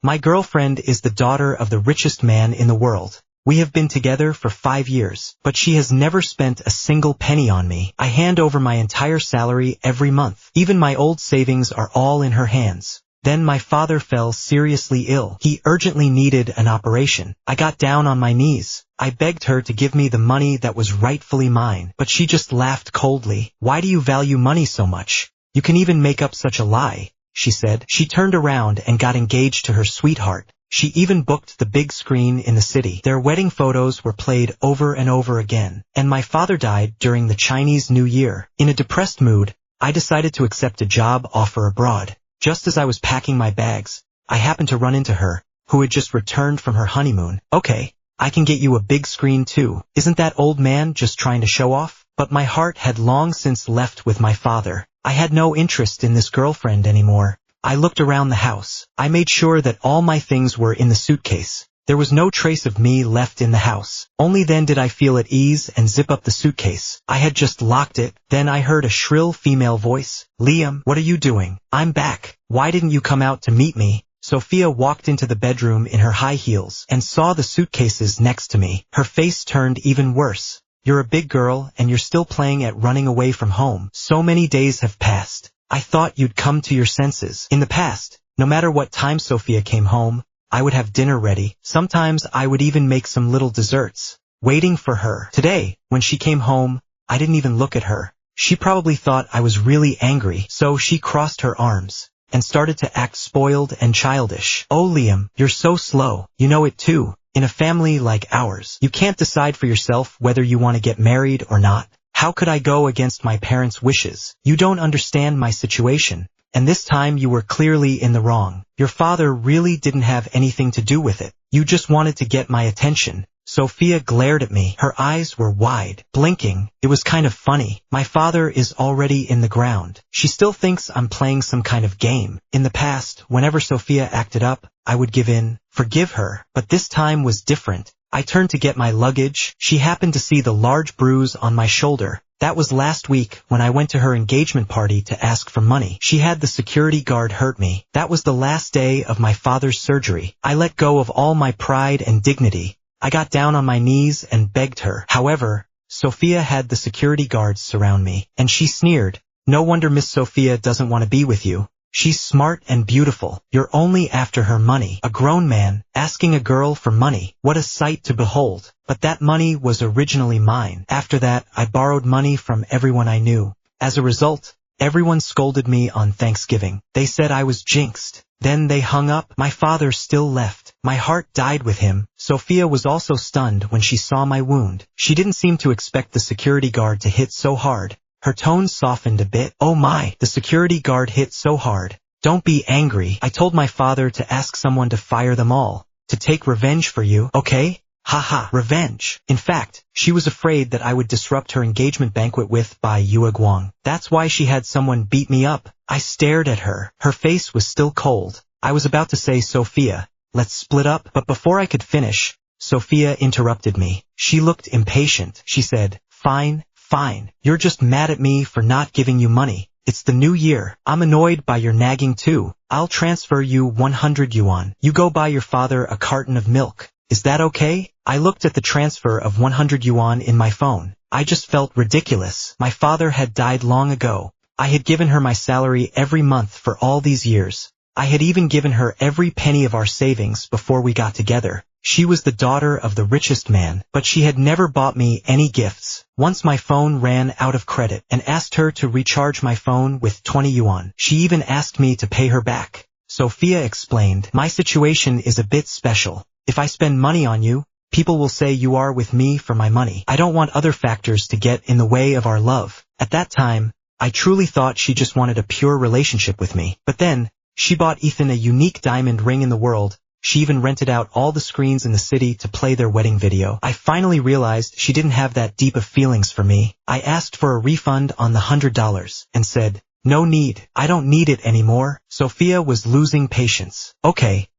My girlfriend is the daughter of the richest man in the world. We have been together for 5 years, but she has never spent a single penny on me. I hand over my entire salary every month. Even my old savings are all in her hands. Then my father fell seriously ill. He urgently needed an operation. I got down on my knees. I begged her to give me the money that was rightfully mine, but she just laughed coldly. Why do you value money so much? You can even make up such a lie, she said. She turned around and got engaged to her sweetheart. She even booked the big screen in the city. Their wedding photos were played over and over again. And my father died during the Chinese New Year. In a depressed mood, I decided to accept a job offer abroad. Just as I was packing my bags, I happened to run into her, who had just returned from her honeymoon. Okay, I can get you a big screen too. Isn't that old man just trying to show off? But my heart had long since left with my father. I had no interest in this girlfriend anymore. I looked around the house. I made sure that all my things were in the suitcase. There was no trace of me left in the house. Only then did I feel at ease and zip up the suitcase. I had just locked it. Then I heard a shrill female voice. Liam, what are you doing? I'm back. Why didn't you come out to meet me? Sophia walked into the bedroom in her high heels and saw the suitcases next to me. Her face turned even worse. You're a big girl and you're still playing at running away from home. So many days have passed. I thought you'd come to your senses. In the past, no matter what time Sophia came home, I would have dinner ready. Sometimes I would even make some little desserts, waiting for her. Today, when she came home, I didn't even look at her. She probably thought I was really angry, so she crossed her arms and started to act spoiled and childish. Oh, Liam, you're so slow. You know it too. In a family like ours, you can't decide for yourself whether you want to get married or not. How could I go against my parents' wishes? You don't understand my situation. And this time you were clearly in the wrong. Your father really didn't have anything to do with it. You just wanted to get my attention. Sophia glared at me. Her eyes were wide, blinking. It was kind of funny. My father is already in the ground. She still thinks I'm playing some kind of game. In the past, whenever Sophia acted up, I would give in, forgive her. But this time was different. I turned to get my luggage. She happened to see the large bruise on my shoulder. That was last week when I went to her engagement party to ask for money. She had the security guard hurt me. That was the last day of my father's surgery. I let go of all my pride and dignity. I got down on my knees and begged her. However, Sophia had the security guards surround me, and she sneered. No wonder Miss Sophia doesn't want to be with you. She's smart and beautiful. You're only after her money. A grown man asking a girl for money. What a sight to behold. But that money was originally mine. After that, I borrowed money from everyone I knew. As a result, everyone scolded me on Thanksgiving. They said I was jinxed. Then they hung up. My father still left. My heart died with him. Sophia was also stunned when she saw my wound. She didn't seem to expect the security guard to hit so hard. Her tone softened a bit. Oh my, the security guard hit so hard. Don't be angry. I told my father to ask someone to fire them all, to take revenge for you, okay? Haha, revenge. In fact, she was afraid that I would disrupt her engagement banquet with Bai Yue Guang. That's why she had someone beat me up. I stared at her. Her face was still cold. I was about to say, Sophia, let's split up. But before I could finish, Sophia interrupted me. She looked impatient. She said, Fine. You're just mad at me for not giving you money. It's the new year. I'm annoyed by your nagging too. I'll transfer you 100 yuan. You go buy your father a carton of milk. Is that okay? I looked at the transfer of 100 yuan in my phone. I just felt ridiculous. My father had died long ago. I had given her my salary every month for all these years. I had even given her every penny of our savings before we got together. She was the daughter of the richest man, but she had never bought me any gifts. Once my phone ran out of credit and asked her to recharge my phone with 20 yuan. She even asked me to pay her back. Sophia explained, my situation is a bit special. If I spend money on you, people will say you are with me for my money. I don't want other factors to get in the way of our love. At that time, I truly thought she just wanted a pure relationship with me. But then, she bought Ethan a unique diamond ring in the world. She even rented out all the screens in the city to play their wedding video. I finally realized she didn't have that deep of feelings for me. I asked for a refund on the $100 and said, no need. I don't need it anymore. Sophia was losing patience. Okay,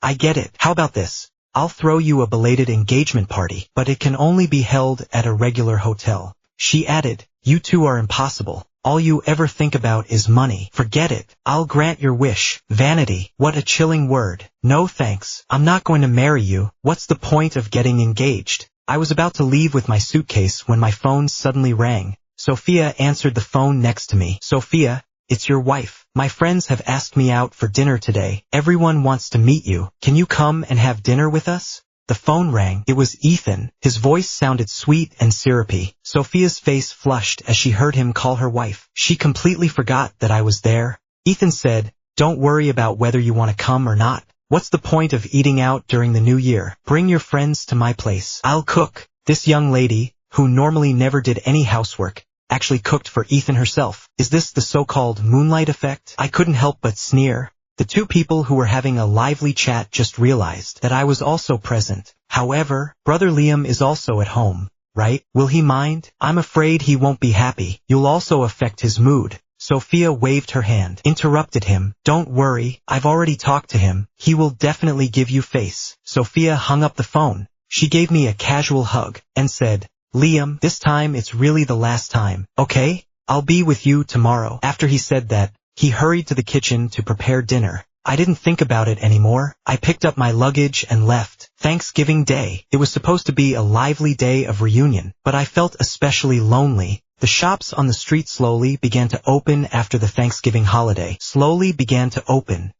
I get it. How about this? I'll throw you a belated engagement party, but it can only be held at a regular hotel. She added, you two are impossible. All you ever think about is money. Forget it. I'll grant your wish. Vanity. What a chilling word. No thanks. I'm not going to marry you. What's the point of getting engaged? I was about to leave with my suitcase when my phone suddenly rang. Sophia answered the phone next to me. Sophia, it's your wife. My friends have asked me out for dinner today. Everyone wants to meet you. Can you come and have dinner with us? The phone rang. It was Ethan. His voice sounded sweet and syrupy. Sophia's face flushed as she heard him call her wife. She completely forgot that I was there. Ethan said, "Don't worry about whether you want to come or not. What's the point of eating out during the new year? Bring your friends to my place. I'll cook." This young lady, who normally never did any housework, actually cooked for Ethan herself. Is this the so-called moonlight effect? I couldn't help but sneer. The two people who were having a lively chat just realized that I was also present. However, Brother Liam is also at home, right? Will he mind? I'm afraid he won't be happy. You'll also affect his mood. Sophia waved her hand, interrupted him. Don't worry, I've already talked to him. He will definitely give you face. Sophia hung up the phone. She gave me a casual hug and said, Liam, this time it's really the last time, okay? I'll be with you tomorrow. After he said that, he hurried to the kitchen to prepare dinner. I didn't think about it anymore. I picked up my luggage and left. Thanksgiving Day. It was supposed to be a lively day of reunion, but I felt especially lonely. The shops on the street slowly began to open after the Thanksgiving holiday.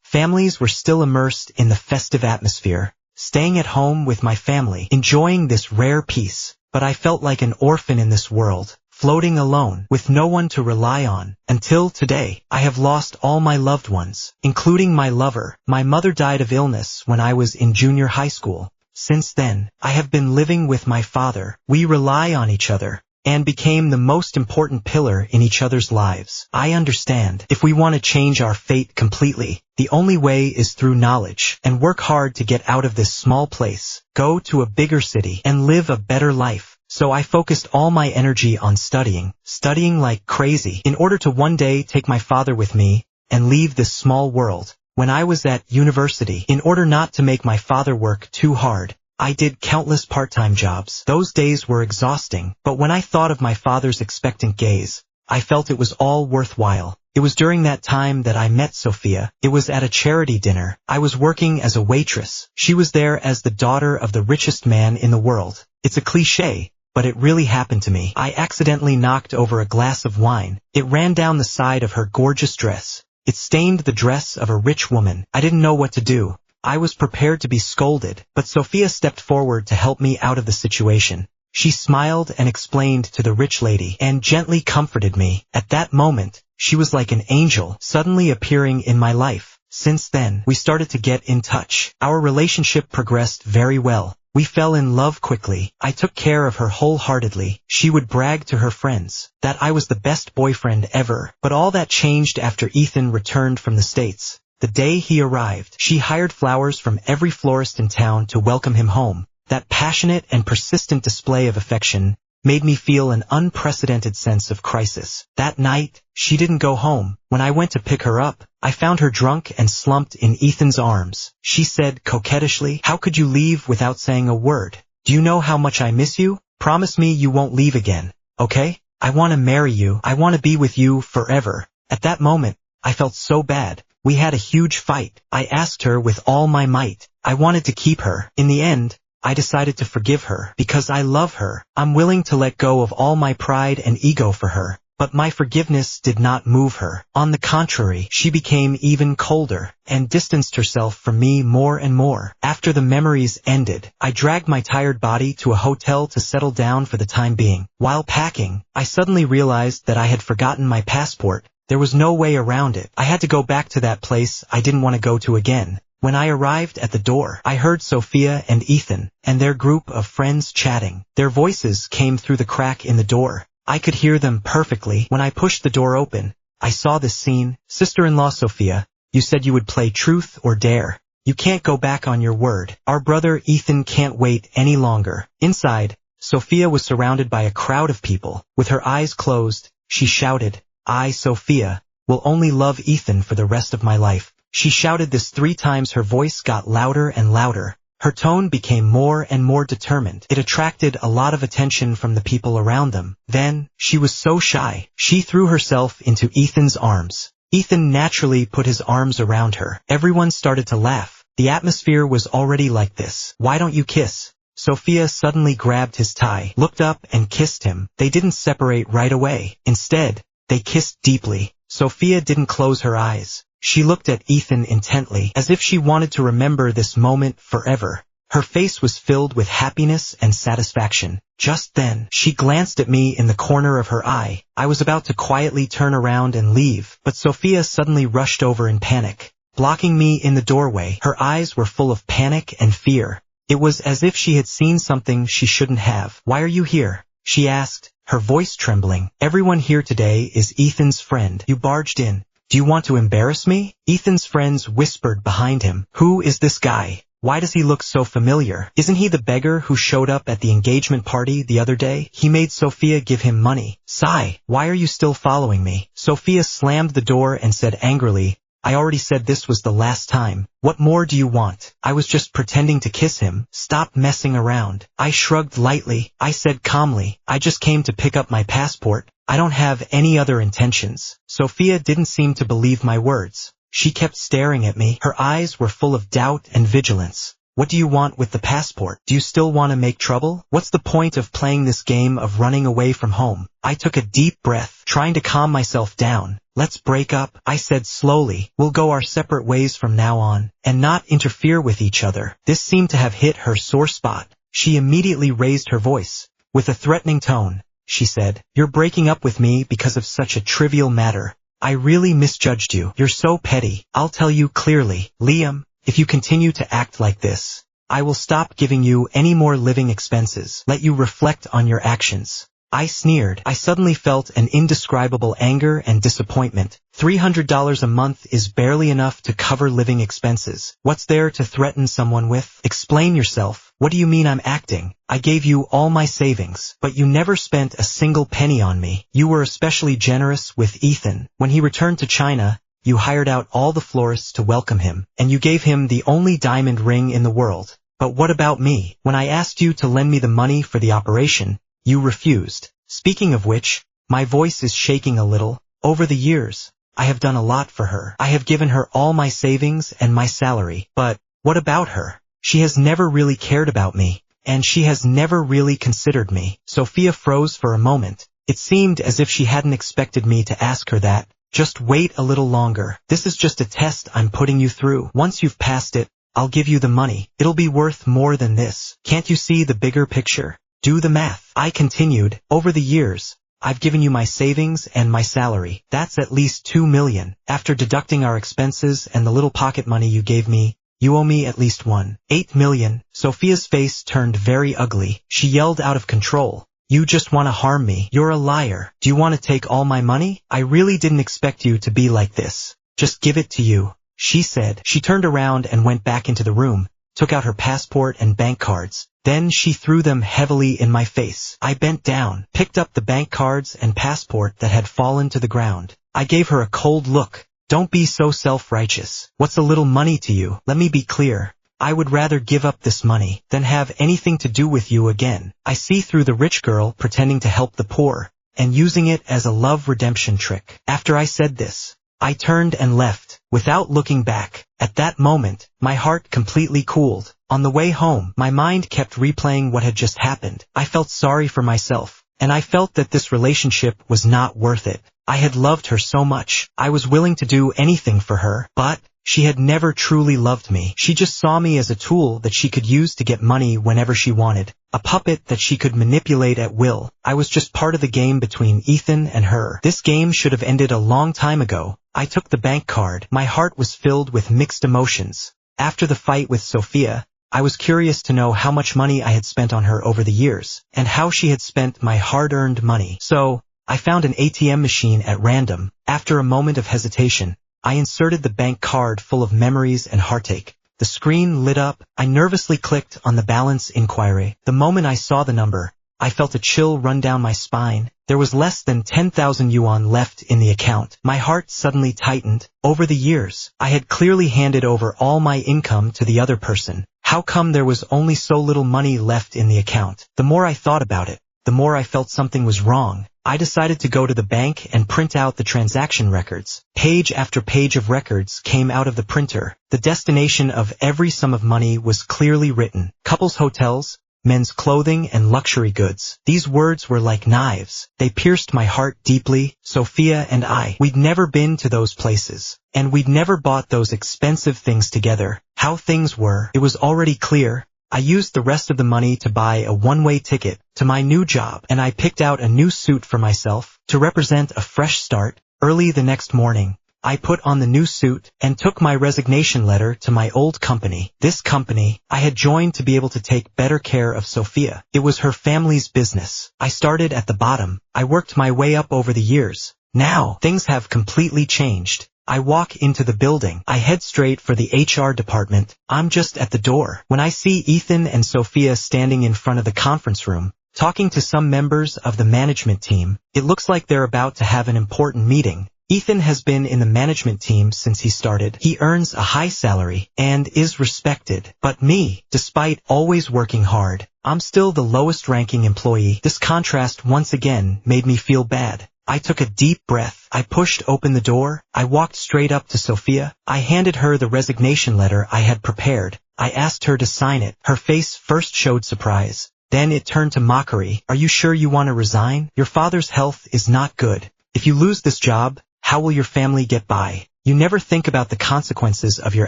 Families were still immersed in the festive atmosphere, staying at home with my family, enjoying this rare peace. But I felt like an orphan in this world, floating alone, with no one to rely on. Until today, I have lost all my loved ones, including my lover. My mother died of illness when I was in junior high school. Since then, I have been living with my father. We rely on each other, and became the most important pillar in each other's lives. I understand, if we want to change our fate completely, the only way is through knowledge, and work hard to get out of this small place, go to a bigger city, and live a better life. So I focused all my energy on studying like crazy, in order to one day take my father with me, and leave this small world. When I was at university, in order not to make my father work too hard, I did countless part-time jobs. Those days were exhausting, but when I thought of my father's expectant gaze, I felt it was all worthwhile. It was during that time that I met Sophia. It was at a charity dinner. I was working as a waitress. She was there as the daughter of the richest man in the world. It's a cliché, but it really happened to me. I accidentally knocked over a glass of wine. It ran down the side of her gorgeous dress. It stained the dress of a rich woman. I didn't know what to do. I was prepared to be scolded, but Sophia stepped forward to help me out of the situation. She smiled and explained to the rich lady, and gently comforted me. At that moment, she was like an angel, suddenly appearing in my life. Since then, we started to get in touch. Our relationship progressed very well. We fell in love quickly. I took care of her wholeheartedly. She would brag to her friends that I was the best boyfriend ever. But all that changed after Ethan returned from the States. The day he arrived, she hired flowers from every florist in town to welcome him home. That passionate and persistent display of affection made me feel an unprecedented sense of crisis. That night, she didn't go home. When I went to pick her up, I found her drunk and slumped in Ethan's arms. She said coquettishly, "How could you leave without saying a word? Do you know how much I miss you? Promise me you won't leave again, okay? I want to marry you. I want to be with you forever." At that moment, I felt so bad. We had a huge fight. I asked her with all my might. I wanted to keep her. In the end, I decided to forgive her because I love her. I'm willing to let go of all my pride and ego for her. But my forgiveness did not move her. On the contrary, she became even colder and distanced herself from me more and more. After the memories ended, I dragged my tired body to a hotel to settle down for the time being. While packing, I suddenly realized that I had forgotten my passport. There was no way around it. I had to go back to that place I didn't want to go to again. When I arrived at the door, I heard Sophia and Ethan and their group of friends chatting. Their voices came through the crack in the door. I could hear them perfectly. When I pushed the door open, I saw this scene. "Sister-in-law Sophia, you said you would play truth or dare. You can't go back on your word. Our brother Ethan can't wait any longer." Inside, Sophia was surrounded by a crowd of people. With her eyes closed, she shouted, "I, Sophia, will only love Ethan for the rest of my life." She shouted this 3 times. Her voice got louder and louder. Her tone became more and more determined. It attracted a lot of attention from the people around them. Then, she was so shy. She threw herself into Ethan's arms. Ethan naturally put his arms around her. Everyone started to laugh. The atmosphere was already like this. "Why don't you kiss?" Sophia suddenly grabbed his tie, looked up and kissed him. They didn't separate right away. Instead, they kissed deeply. Sophia didn't close her eyes. She looked at Ethan intently, as if she wanted to remember this moment forever. Her face was filled with happiness and satisfaction. Just then, she glanced at me in the corner of her eye. I was about to quietly turn around and leave, but Sophia suddenly rushed over in panic, blocking me in the doorway. Her eyes were full of panic and fear. It was as if she had seen something she shouldn't have. "Why are you here?" she asked, her voice trembling. "Everyone here today is Ethan's friend. You barged in. Do you want to embarrass me?" Ethan's friends whispered behind him. "Who is this guy? Why does he look so familiar? Isn't he the beggar who showed up at the engagement party the other day?" He made Sophia give him money. "Sigh, why are you still following me?" Sophia slammed the door and said angrily, "I already said this was the last time. What more do you want? I was just pretending to kiss him. Stop messing around." I shrugged lightly. I said calmly, "I just came to pick up my passport. I don't have any other intentions." Sophia didn't seem to believe my words. She kept staring at me. Her eyes were full of doubt and vigilance. "What do you want with the passport? Do you still want to make trouble? What's the point of playing this game of running away from home?" I took a deep breath, trying to calm myself down. "Let's break up," I said slowly. "We'll go our separate ways from now on, and not interfere with each other." This seemed to have hit her sore spot. She immediately raised her voice. With a threatening tone, she said, "You're breaking up with me because of such a trivial matter. I really misjudged you. You're so petty. I'll tell you clearly, Liam, if you continue to act like this, I will stop giving you any more living expenses. Let you reflect on your actions." I sneered. I suddenly felt an indescribable anger and disappointment. $300 a month is barely enough to cover living expenses. What's there to threaten someone with? Explain yourself. What do you mean I'm acting? I gave you all my savings, but you never spent a single penny on me. You were especially generous with Ethan. When he returned to China, you hired out all the florists to welcome him, and you gave him the only diamond ring in the world. But what about me? When I asked you to lend me the money for the operation, you refused. Speaking of which, my voice is shaking a little. Over the years, I have done a lot for her. I have given her all my savings and my salary. But what about her? She has never really cared about me, and she has never really considered me. Sophia froze for a moment. It seemed as if she hadn't expected me to ask her that. "Just wait a little longer. This is just a test I'm putting you through. Once you've passed it, I'll give you the money. It'll be worth more than this. Can't you see the bigger picture? Do the math." I continued. "Over the years, I've given you my savings and my salary. That's at least $2 million. After deducting our expenses and the little pocket money you gave me, you owe me at least $1.8 million. Sophia's face turned very ugly. She yelled out of control. "You just want to harm me. You're a liar. Do you want to take all my money? I really didn't expect you to be like this. Just give it to you," she said. She turned around and went back into the room, took out her passport and bank cards. Then she threw them heavily in my face. I bent down, picked up the bank cards and passport that had fallen to the ground. I gave her a cold look. "Don't be so self-righteous. What's a little money to you? Let me be clear. I would rather give up this money than have anything to do with you again." I see through the rich girl pretending to help the poor and using it as a love redemption trick. After I said this, I turned and left, without looking back. At that moment, my heart completely cooled. On the way home, my mind kept replaying what had just happened. I felt sorry for myself, and I felt that this relationship was not worth it. I had loved her so much. I was willing to do anything for her, but she had never truly loved me. She just saw me as a tool that she could use to get money whenever she wanted, a puppet that she could manipulate at will. I was just part of the game between Ethan and her. This game should have ended a long time ago. I took the bank card. My heart was filled with mixed emotions. After the fight with Sophia, I was curious to know how much money I had spent on her over the years, and how she had spent my hard-earned money. So, I found an ATM machine at random. After a moment of hesitation, I inserted the bank card full of memories and heartache. The screen lit up. I nervously clicked on the balance inquiry. The moment I saw the number, I felt a chill run down my spine. There was less than 10,000 yuan left in the account. My heart suddenly tightened. Over the years, I had clearly handed over all my income to the other person. How come there was only so little money left in the account? The more I thought about it, the more I felt something was wrong. I decided to go to the bank and print out the transaction records. Page after page of records came out of the printer. The destination of every sum of money was clearly written. Couples hotels, men's clothing, and luxury goods. These words were like knives. They pierced my heart deeply. Sophia and we'd never been to those places. And we'd never bought those expensive things together. How things were, it was already clear. I used the rest of the money to buy a one-way ticket to my new job, and I picked out a new suit for myself to represent a fresh start. Early the next morning, I put on the new suit and took my resignation letter to my old company. This company I had joined to be able to take better care of Sophia. It was her family's business. I started at the bottom. I worked my way up over the years. Now, things have completely changed. I walk into the building. I head straight for the HR department. I'm just at the door when I see Ethan and Sophia standing in front of the conference room, talking to some members of the management team. It looks like they're about to have an important meeting. Ethan has been in the management team since he started. He earns a high salary and is respected. But me, despite always working hard, I'm still the lowest ranking employee. This contrast once again made me feel bad. I took a deep breath. I pushed open the door. I walked straight up to Sophia. I handed her the resignation letter I had prepared. I asked her to sign it. Her face first showed surprise. Then it turned to mockery. Are you sure you want to resign? Your father's health is not good. If you lose this job, how will your family get by? You never think about the consequences of your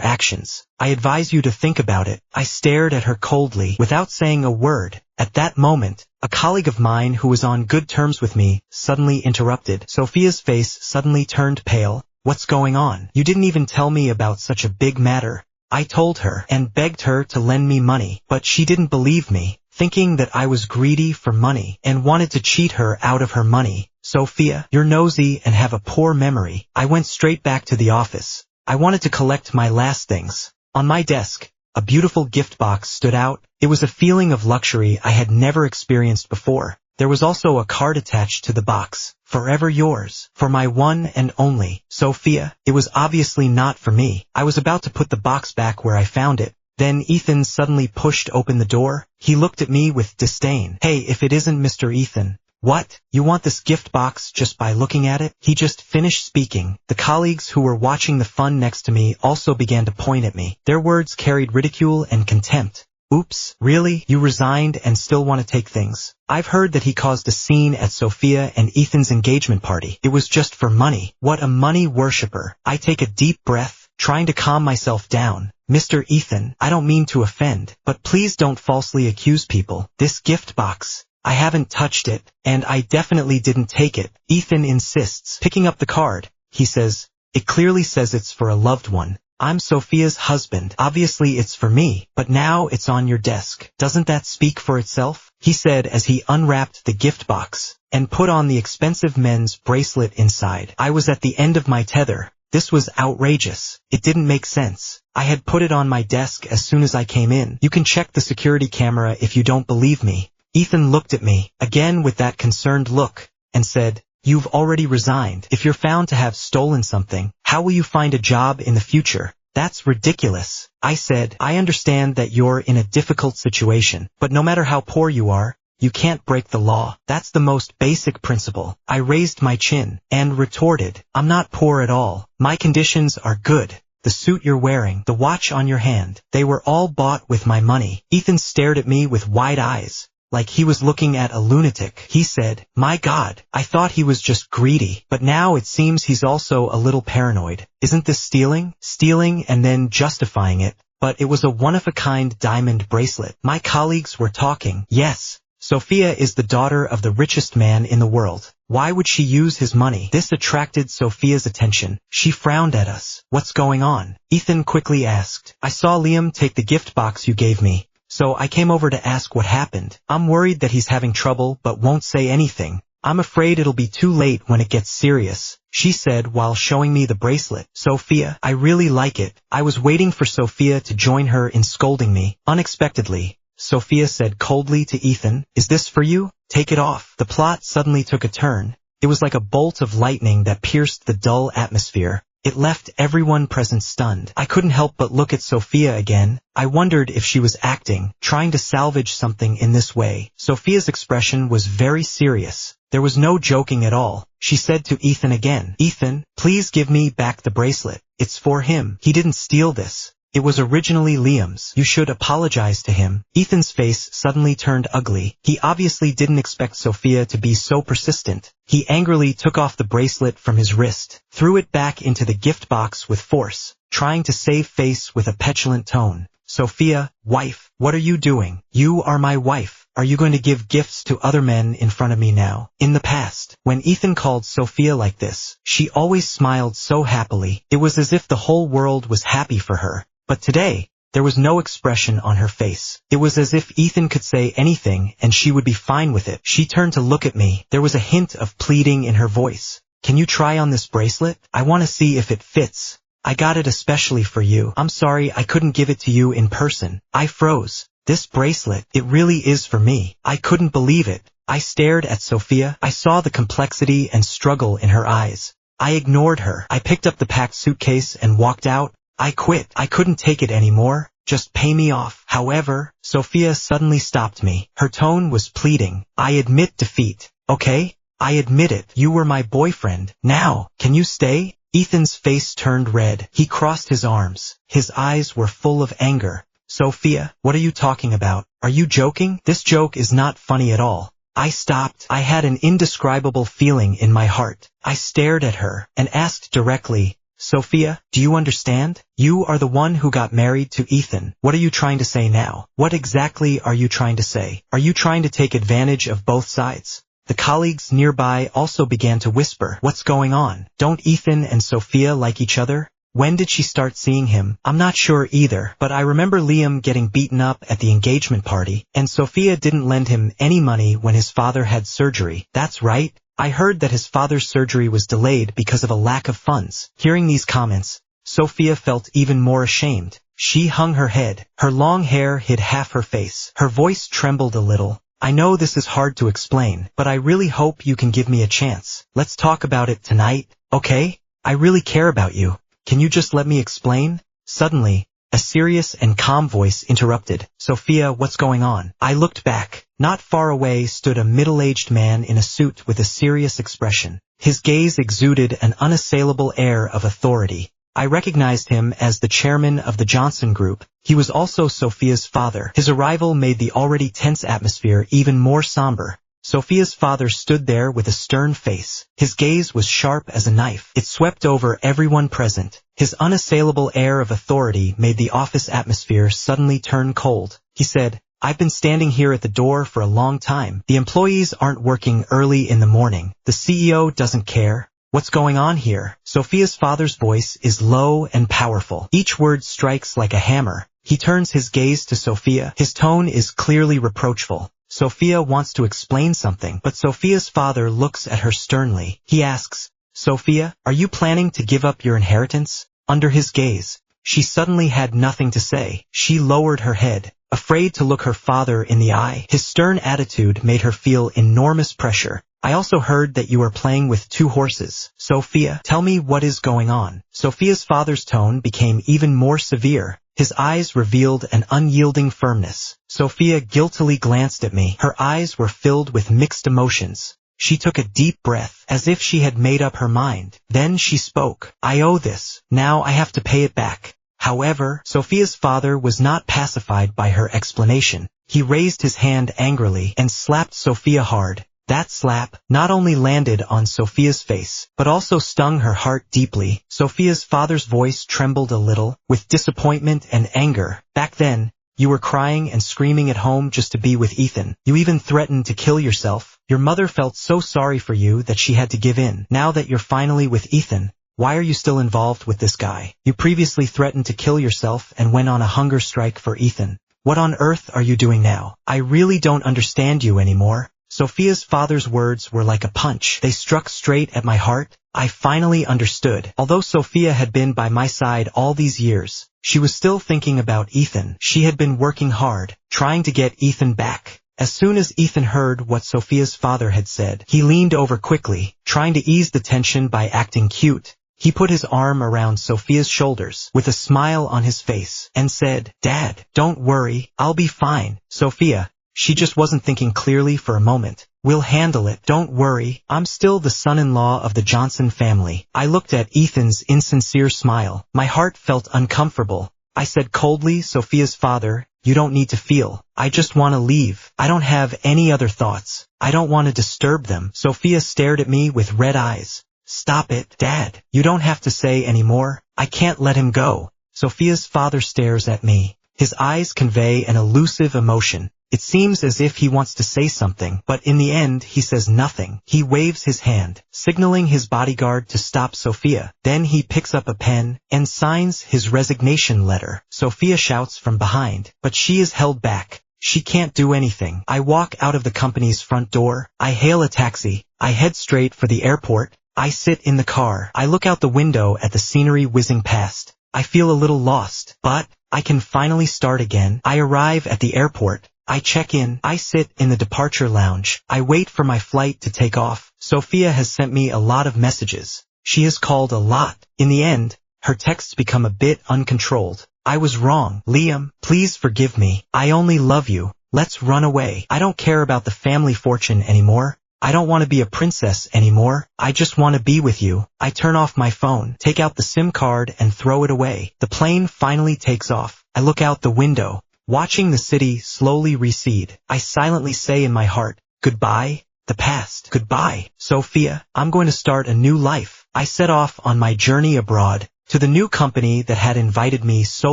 actions. I advise you to think about it. I stared at her coldly, without saying a word. At that moment, a colleague of mine who was on good terms with me suddenly interrupted. Sophia's face suddenly turned pale. What's going on? You didn't even tell me about such a big matter. I told her and begged her to lend me money, but she didn't believe me, thinking that I was greedy for money and wanted to cheat her out of her money. Sophia, you're nosy and have a poor memory. I went straight back to the office. I wanted to collect my last things. On my desk, a beautiful gift box stood out. It was a feeling of luxury I had never experienced before. There was also a card attached to the box. Forever yours. For my one and only, Sophia. It was obviously not for me. I was about to put the box back where I found it. Then Ethan suddenly pushed open the door. He looked at me with disdain. Hey, if it isn't Mr. Ethan. What? You want this gift box just by looking at it? He just finished speaking. The colleagues who were watching the fun next to me also began to point at me. Their words carried ridicule and contempt. Oops, really? You resigned and still want to take things? I've heard that he caused a scene at Sophia and Ethan's engagement party. It was just for money. What a money worshipper. I take a deep breath, trying to calm myself down. Mr. Ethan, I don't mean to offend, but please don't falsely accuse people. This gift box, I haven't touched it, and I definitely didn't take it. Ethan insists. Picking up the card, he says, it clearly says it's for a loved one. I'm Sophia's husband. Obviously it's for me, but now it's on your desk. Doesn't that speak for itself? He said as he unwrapped the gift box and put on the expensive men's bracelet inside. I was at the end of my tether. This was outrageous. It didn't make sense. I had put it on my desk as soon as I came in. You can check the security camera if you don't believe me. Ethan looked at me, again with that concerned look, and said, You've already resigned. If you're found to have stolen something, how will you find a job in the future? That's ridiculous. I said, I understand that you're in a difficult situation, but no matter how poor you are, you can't break the law. That's the most basic principle. I raised my chin and retorted, I'm not poor at all. My conditions are good. The suit you're wearing, the watch on your hand, they were all bought with my money. Ethan stared at me with wide eyes, like he was looking at a lunatic. He said, My God, I thought he was just greedy, but now it seems he's also a little paranoid. Isn't this stealing? Stealing and then justifying it. But it was a one-of-a-kind diamond bracelet. My colleagues were talking. Yes, Sophia is the daughter of the richest man in the world. Why would she use his money? This attracted Sophia's attention. She frowned at us. What's going on? Ethan quickly asked. I saw Liam take the gift box you gave me, so I came over to ask what happened. I'm worried that he's having trouble but won't say anything. I'm afraid it'll be too late when it gets serious, she said while showing me the bracelet. Sophia, I really like it. I was waiting for Sophia to join her in scolding me. Unexpectedly, Sophia said coldly to Ethan, Is this for you? Take it off. The plot suddenly took a turn. It was like a bolt of lightning that pierced the dull atmosphere. It left everyone present stunned. I couldn't help but look at Sophia again. I wondered if she was acting, trying to salvage something in this way. Sophia's expression was very serious. There was no joking at all. She said to Ethan again, "Ethan, please give me back the bracelet. It's for him. He didn't steal this. It was originally Liam's. You should apologize to him." Ethan's face suddenly turned ugly. He obviously didn't expect Sophia to be so persistent. He angrily took off the bracelet from his wrist, threw it back into the gift box with force, trying to save face with a petulant tone. "Sophia, wife, what are you doing? You are my wife. Are you going to give gifts to other men in front of me now?" In the past, when Ethan called Sophia like this, she always smiled so happily. It was as if the whole world was happy for her. But today, there was no expression on her face. It was as if Ethan could say anything and she would be fine with it. She turned to look at me. There was a hint of pleading in her voice. "Can you try on this bracelet? I want to see if it fits. I got it especially for you. I'm sorry I couldn't give it to you in person." I froze. This bracelet, it really is for me. I couldn't believe it. I stared at Sophia. I saw the complexity and struggle in her eyes. I ignored her. I picked up the packed suitcase and walked out. I quit. I couldn't take it anymore. Just pay me off. However, Sophia suddenly stopped me. Her tone was pleading. "I admit defeat. Okay? I admit it. You were my boyfriend. Now, can you stay?" Ethan's face turned red. He crossed his arms. His eyes were full of anger. "Sophia, what are you talking about? Are you joking? This joke is not funny at all." I stopped. I had an indescribable feeling in my heart. I stared at her and asked directly, "Sophia, do you understand? You are the one who got married to Ethan. What are you trying to say now? What exactly are you trying to say? Are you trying to take advantage of both sides?" The colleagues nearby also began to whisper, "What's going on? Don't Ethan and Sophia like each other? When did she start seeing him?" "I'm not sure either, but I remember Liam getting beaten up at the engagement party, and Sophia didn't lend him any money when his father had surgery." "That's right. I heard that his father's surgery was delayed because of a lack of funds." Hearing these comments, Sophia felt even more ashamed. She hung her head. Her long hair hid half her face. Her voice trembled a little. "I know this is hard to explain, but I really hope you can give me a chance. Let's talk about it tonight, okay? I really care about you. Can you just let me explain?" Suddenly, a serious and calm voice interrupted. "Sophia, what's going on?" I looked back. Not far away stood a middle-aged man in a suit with a serious expression. His gaze exuded an unassailable air of authority. I recognized him as the chairman of the Johnson Group. He was also Sophia's father. His arrival made the already tense atmosphere even more somber. Sophia's father stood there with a stern face. His gaze was sharp as a knife. It swept over everyone present. His unassailable air of authority made the office atmosphere suddenly turn cold. He said, "I've been standing here at the door for a long time. The employees aren't working early in the morning. The CEO doesn't care. What's going on here?" Sophia's father's voice is low and powerful. Each word strikes like a hammer. He turns his gaze to Sophia. His tone is clearly reproachful. Sophia wants to explain something, but Sophia's father looks at her sternly. He asks, "Sophia, are you planning to give up your inheritance?" Under his gaze, she suddenly had nothing to say. She lowered her head, afraid to look her father in the eye. His stern attitude made her feel enormous pressure. "I also heard that you are playing with two horses. Sophia, tell me what is going on." Sophia's father's tone became even more severe. His eyes revealed an unyielding firmness. Sophia guiltily glanced at me. Her eyes were filled with mixed emotions. She took a deep breath, as if she had made up her mind. Then she spoke. "I owe this. Now I have to pay it back." However, Sophia's father was not pacified by her explanation. He raised his hand angrily and slapped Sophia hard. That slap not only landed on Sophia's face, but also stung her heart deeply. Sophia's father's voice trembled a little, with disappointment and anger. "Back then, you were crying and screaming at home just to be with Ethan. You even threatened to kill yourself. Your mother felt so sorry for you that she had to give in. Now that you're finally with Ethan, why are you still involved with this guy? You previously threatened to kill yourself and went on a hunger strike for Ethan. What on earth are you doing now? I really don't understand you anymore." Sophia's father's words were like a punch. They struck straight at my heart. I finally understood. Although Sophia had been by my side all these years, she was still thinking about Ethan. She had been working hard, trying to get Ethan back. As soon as Ethan heard what Sophia's father had said, he leaned over quickly, trying to ease the tension by acting cute. He put his arm around Sophia's shoulders with a smile on his face and said, "Dad, don't worry, I'll be fine." Sophia, she just wasn't thinking clearly for a moment. "We'll handle it, don't worry, I'm still the son-in-law of the Johnson family." I looked at Ethan's insincere smile. My heart felt uncomfortable. I said coldly, "Sophia's father, you don't need to feel. I just want to leave. I don't have any other thoughts. I don't want to disturb them." Sophia stared at me with red eyes. "Stop it, Dad. You don't have to say any more. I can't let him go." Sophia's father stares at me. His eyes convey an elusive emotion. It seems as if he wants to say something, but in the end he says nothing. He waves his hand, signaling his bodyguard to stop Sophia. Then he picks up a pen and signs his resignation letter. Sophia shouts from behind, but she is held back. She can't do anything. I walk out of the company's front door. I hail a taxi. I head straight for the airport. I sit in the car. I look out the window at the scenery whizzing past. I feel a little lost, but I can finally start again. I arrive at the airport. I check in. I sit in the departure lounge. I wait for my flight to take off. Sophia has sent me a lot of messages. She has called a lot. In the end, her texts become a bit uncontrolled. "I was wrong. Liam, please forgive me. I only love you. Let's run away. I don't care about the family fortune anymore. I don't want to be a princess anymore. I just want to be with you." I turn off my phone, take out the SIM card and throw it away. The plane finally takes off. I look out the window, watching the city slowly recede. I silently say in my heart, "Goodbye, the past. Goodbye, Sophia. I'm going to start a new life." I set off on my journey abroad, to the new company that had invited me so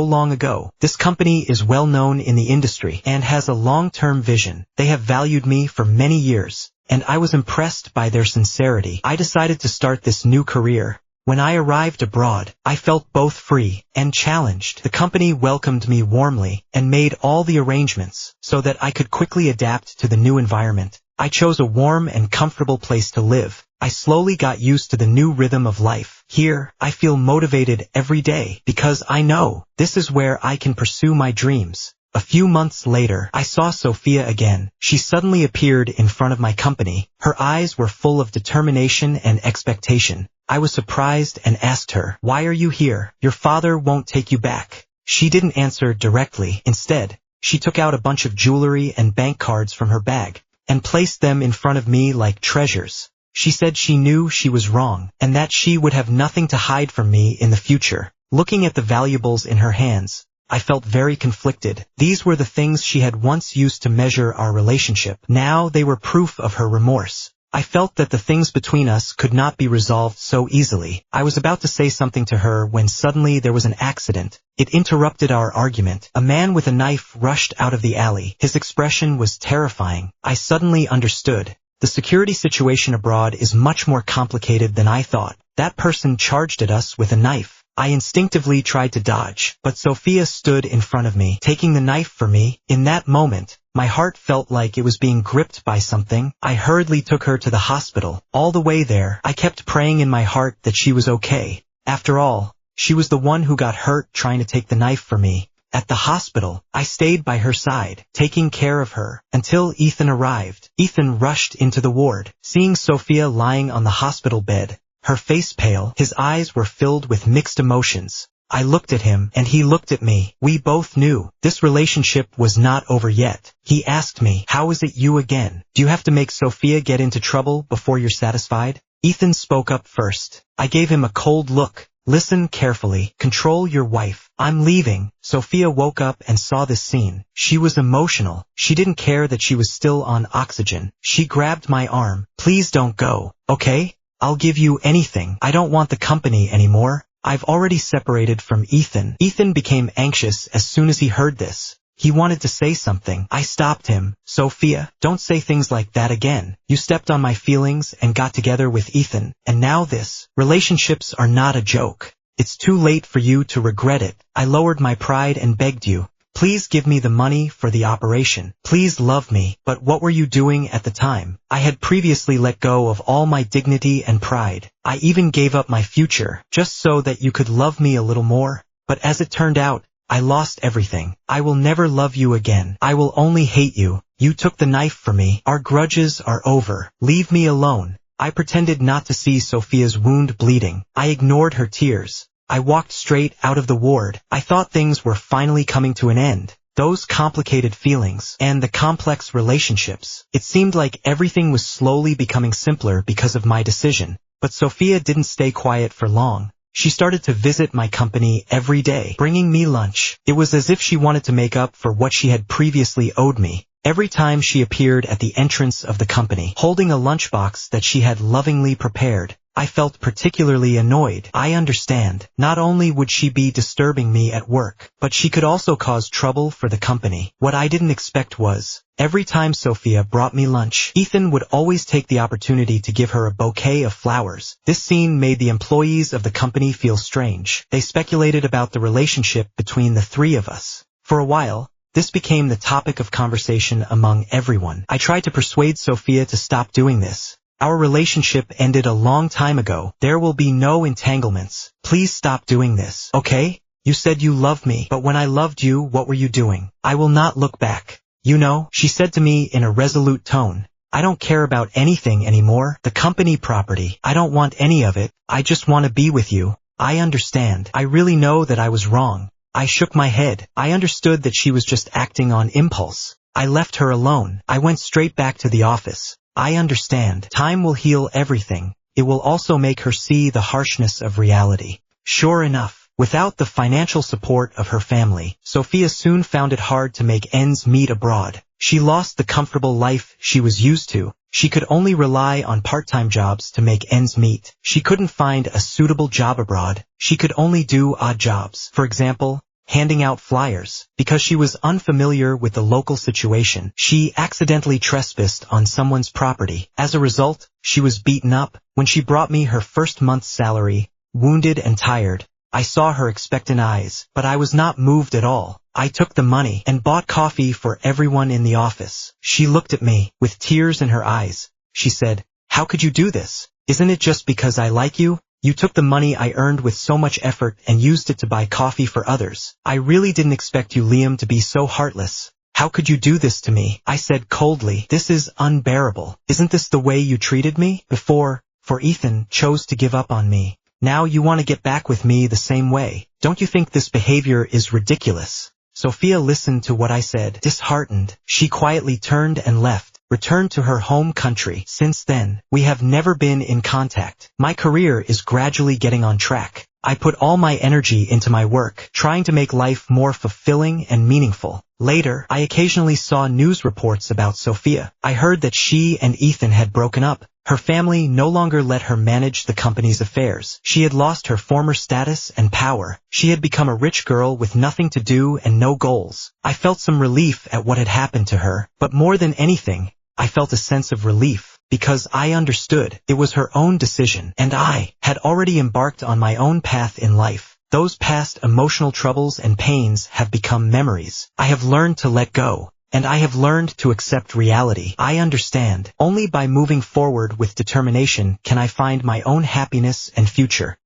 long ago. This company is well known in the industry and has a long-term vision. They have valued me for many years, and I was impressed by their sincerity. I decided to start this new career. When I arrived abroad, I felt both free and challenged. The company welcomed me warmly and made all the arrangements so that I could quickly adapt to the new environment. I chose a warm and comfortable place to live. I slowly got used to the new rhythm of life. Here, I feel motivated every day because I know this is where I can pursue my dreams. A few months later, I saw Sophia again. She suddenly appeared in front of my company. Her eyes were full of determination and expectation. I was surprised and asked her, "Why are you here? Your father won't take you back." She didn't answer directly. Instead, she took out a bunch of jewelry and bank cards from her bag and placed them in front of me like treasures. She said she knew she was wrong and that she would have nothing to hide from me in the future. Looking at the valuables in her hands, I felt very conflicted. These were the things she had once used to measure our relationship. Now they were proof of her remorse. I felt that the things between us could not be resolved so easily. I was about to say something to her when suddenly there was an accident. It interrupted our argument. A man with a knife rushed out of the alley. His expression was terrifying. I suddenly understood. The security situation abroad is much more complicated than I thought. That person charged at us with a knife. I instinctively tried to dodge, but Sophia stood in front of me, taking the knife for me. In that moment, my heart felt like it was being gripped by something. I hurriedly took her to the hospital. All the way there, I kept praying in my heart that she was okay. After all, she was the one who got hurt trying to take the knife for me. At the hospital, I stayed by her side, taking care of her, until Ethan arrived. Ethan rushed into the ward. Seeing Sophia lying on the hospital bed, her face pale, his eyes were filled with mixed emotions. I looked at him, and he looked at me. We both knew this relationship was not over yet. He asked me, "How is it you again? Do you have to make Sophia get into trouble before you're satisfied?" Ethan spoke up first. I gave him a cold look. "Listen carefully. Control your wife. I'm leaving." Sophia woke up and saw this scene. She was emotional. She didn't care that she was still on oxygen. She grabbed my arm. "Please don't go, okay? I'll give you anything. I don't want the company anymore. I've already separated from Ethan." Ethan became anxious as soon as he heard this. He wanted to say something. I stopped him. "Sophia, don't say things like that again. You stepped on my feelings and got together with Ethan, and now this. Relationships are not a joke. It's too late for you to regret it." I lowered my pride and begged you. "Please give me the money for the operation. Please love me." "But what were you doing at the time?" I had previously let go of all my dignity and pride. I even gave up my future, just so that you could love me a little more. But as it turned out, I lost everything. I will never love you again. I will only hate you. You took the knife from me. Our grudges are over. Leave me alone. I pretended not to see Sophia's wound bleeding. I ignored her tears. I walked straight out of the ward. I thought things were finally coming to an end. Those complicated feelings and the complex relationships. It seemed like everything was slowly becoming simpler because of my decision. But Sophia didn't stay quiet for long. She started to visit my company every day, bringing me lunch. It was as if she wanted to make up for what she had previously owed me. Every time she appeared at the entrance of the company, holding a lunchbox that she had lovingly prepared, I felt particularly annoyed. I understand. Not only would she be disturbing me at work, but she could also cause trouble for the company. What I didn't expect was, every time Sophia brought me lunch, Ethan would always take the opportunity to give her a bouquet of flowers. This scene made the employees of the company feel strange. They speculated about the relationship between the three of us. For a while, this became the topic of conversation among everyone. I tried to persuade Sophia to stop doing this. Our relationship ended a long time ago. There will be no entanglements. Please stop doing this, okay? You said you loved me, but when I loved you, what were you doing? I will not look back. You know, she said to me in a resolute tone, I don't care about anything anymore. The company property, I don't want any of it. I just want to be with you. I understand. I really know that I was wrong. I shook my head. I understood that she was just acting on impulse. I left her alone. I went straight back to the office. I understand. Time will heal everything. It will also make her see the harshness of reality. Sure enough, without the financial support of her family, Sophia soon found it hard to make ends meet abroad. She lost the comfortable life she was used to. She could only rely on part-time jobs to make ends meet. She couldn't find a suitable job abroad. She could only do odd jobs. For example, handing out flyers. Because she was unfamiliar with the local situation, she accidentally trespassed on someone's property. As a result, she was beaten up. When she brought me her first month's salary, wounded and tired, I saw her expectant eyes, but I was not moved at all. I took the money and bought coffee for everyone in the office. She looked at me with tears in her eyes. She said, "How could you do this? Isn't it just because I like you? You took the money I earned with so much effort and used it to buy coffee for others. I really didn't expect you, Liam, to be so heartless. How could you do this to me?" I said coldly, "This is unbearable. Isn't this the way you treated me before? For Ethan chose to give up on me. Now you want to get back with me the same way. Don't you think this behavior is ridiculous?" Sophia listened to what I said. Disheartened, she quietly turned and left, returned to her home country. Since then, we have never been in contact. My career is gradually getting on track. I put all my energy into my work, trying to make life more fulfilling and meaningful. Later, I occasionally saw news reports about Sophia. I heard that she and Ethan had broken up. Her family no longer let her manage the company's affairs. She had lost her former status and power. She had become a rich girl with nothing to do and no goals. I felt some relief at what had happened to her, but more than anything, I felt a sense of relief, because I understood it was her own decision, and I had already embarked on my own path in life. Those past emotional troubles and pains have become memories. I have learned to let go, and I have learned to accept reality. I understand. Only by moving forward with determination can I find my own happiness and future.